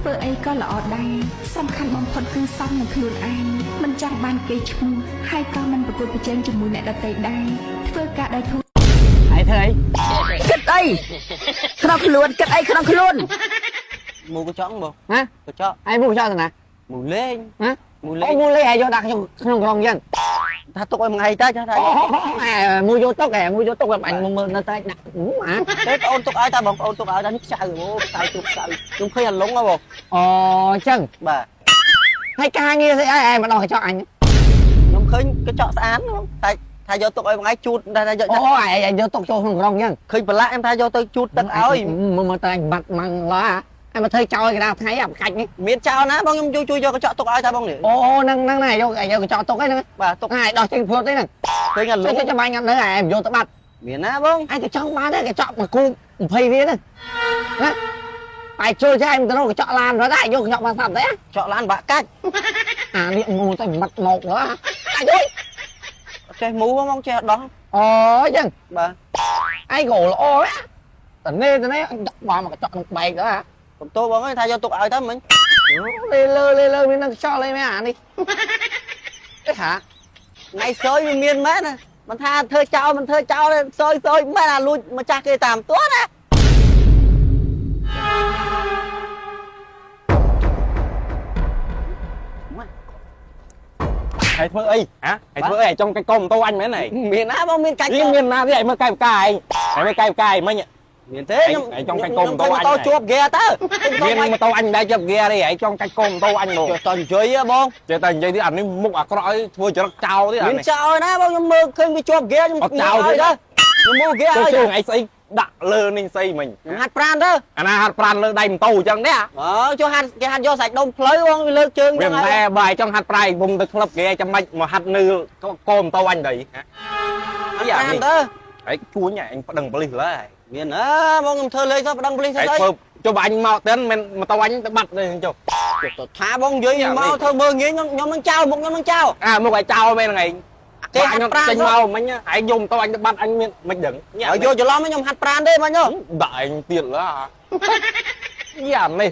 ធ្វើអីក៏ល្អដែរសំខាន់បំផុតគឺសំនឹងខ្លួនឯងមិនចង់បានគេឈ្មោះហើយក៏មិនប្រកួតប្រជែងជាមួយអ្នកដទៃដែរធ្វើការដោយខ្លួនហើយធ្វើអីគិតអីក្នុងខ្លួនគិតអីក្នុងខ្លួន មូកញ្ចក់បង ហ៎ កញ្ចក់ ឯងមូកញ្ចក់ទៅណា មូលេង ហ៎ មូ អូ លេង មូលេឲ្យយកដាក់ក្នុងក្រុងចឹង ថាទុកឲ្យមួយថ្ងៃទៅចាថា អូមូយកទុកឯងមូយកទុកឲ្យអញមើលនៅតែដាក់អា ទេបងអូនទុកឲ្យតាបងប្អូនទុកឲ្យតានេះខ្ចៅអូខ្ចៅទុកខ្ចៅខ្ញុំឃើញអាឡុងហ៎បង អូចឹង បាទ ហើយការងារស្អីឯងមកដល់កញ្ចក់អញ ខ្ញុំឃើញកញ្ចក់ស្អាតបងតែថាយកទុកឲ្យមួយថ្ងៃជូតតែយក អូឯងយកទុកចូលក្នុងក្រុងចឹង ឃើញប្រឡាក់emថាយកទៅជូតទឹកឲ្យ មើលតែអញបាត់ម៉ាំងឡាឯងមកធ្វើចោលកណ្ដាលថ្ងៃអាកាច់នេះ មានចោលណាបងខ្ញុំជួយយកកញ្ចក់ទុកឲ្យតាបងនេះ អូហ្នឹងយកកញ្ចក់ទុកហ្នឹង បាទទុក ហើយដោះចេញផ្លុតទេហ្នឹង ឃើញអាឡុង ចាំបាញ់នៅឯងយកទៅបាត់ មានណាបង ឯងទៅចង់បានទេកញ្ចក់មកគូ20វាហ្នឹងណាឯងចូលចាឯងទៅរកកញ្ចក់ឡានរត់ដែរយកកញ្ចក់មកសាប់ទេ ចក់ឡានបាក់កាច់ អានេះងូទៅបាត់មកហ៎អាយយ ចេះមូបងចេះដោះ អូចឹង បាទ ឯងក៏ល្អណាតនេះអញដាក់បានមកកញ្ចក់ក្នុងបែកទៅហ៎ កំតោបងថាយកទុកឲ្យទៅមិញ លេលើមាននឹងខ្យល់អីមែនអានេះអេហា ថ្ងៃសយវាមានមែនណាមិនថាធ្វើចោលមិនធ្វើចោលសយមែនអាលួចម្ចាស់គេតាមទាត់ណា ហើយធ្វើអីហ៎ហើយធ្វើអីចង់កាច់កុំតោអញមែនហ៎ មានណាបងមានកាច់ នេះមានណាទេឯងមើលកាយផ្កាឯងឯងមើលកាយផ្កាឯងមិញ មានទេខ្ញុំ ឯងចង់កាច់កុំតោអញ តោជួបហ្គេទៅ មានម៉ូតូអញមិនដែរជាប់ហ្គាទេឯងចង់កាច់កុំតោអញមក តនិយាយបង ចេះតែនិយាយទៀតអានេះមុខអាក្រក់ឲ្យធ្វើចរិតចោលទៀតអា មាន នេះ ចោលណាបងខ្ញុំមើលឃើញវាជាប់ហ្គេខ្ញុំ អត់ចោលទេ ខ្ញុំមើលហ្គេ ចូល ឲ្យ ជើងឯងស្អីដាក់លើនេះស្អីមិញ ហាត់ប្រានទៅ អាណាហាត់ប្រានលើដៃម៉ូតូអញ្ចឹងទេ អូចូលហាត់គេហាត់យកសាច់ដុំផ្លូវបងវាលើកជើង វាមិនដែរបើឯងចង់ហាត់ប្រាយពុំទៅក្លឹបគេចាំបាច់មកហាត់នៅកូនម៉ូតូអញដីហ៎ ហាត់ប្រានទៅ ឯងជួញឯងប្តឹងប៉ូលីសឡើយ មានអើបងខ្ញុំធ្វើលេខទៅប្តឹងប៉ូលីសទៅ ឯងធ្វើចុះបើអញមកទៅមិនម៉ូតូអញទៅបាត់ទេចុះ ថាបងនិយាយមកធ្វើមើលងាយខ្ញុំនឹងចោលមុខខ្ញុំនឹងចោល អាមកឲ្យចោលមែនហ្នឹងឯង គេ គេ ហា អញ ត់ប្រាណ ចេញមកមិញឯងយំទៅអញទៅបាត់អញមានមិនដឹង ឲ្យយកច្រឡំខ្ញុំហាត់ប្រានទេបងយោ ដាក់ឯងទៀតឡើយយ៉ានេះ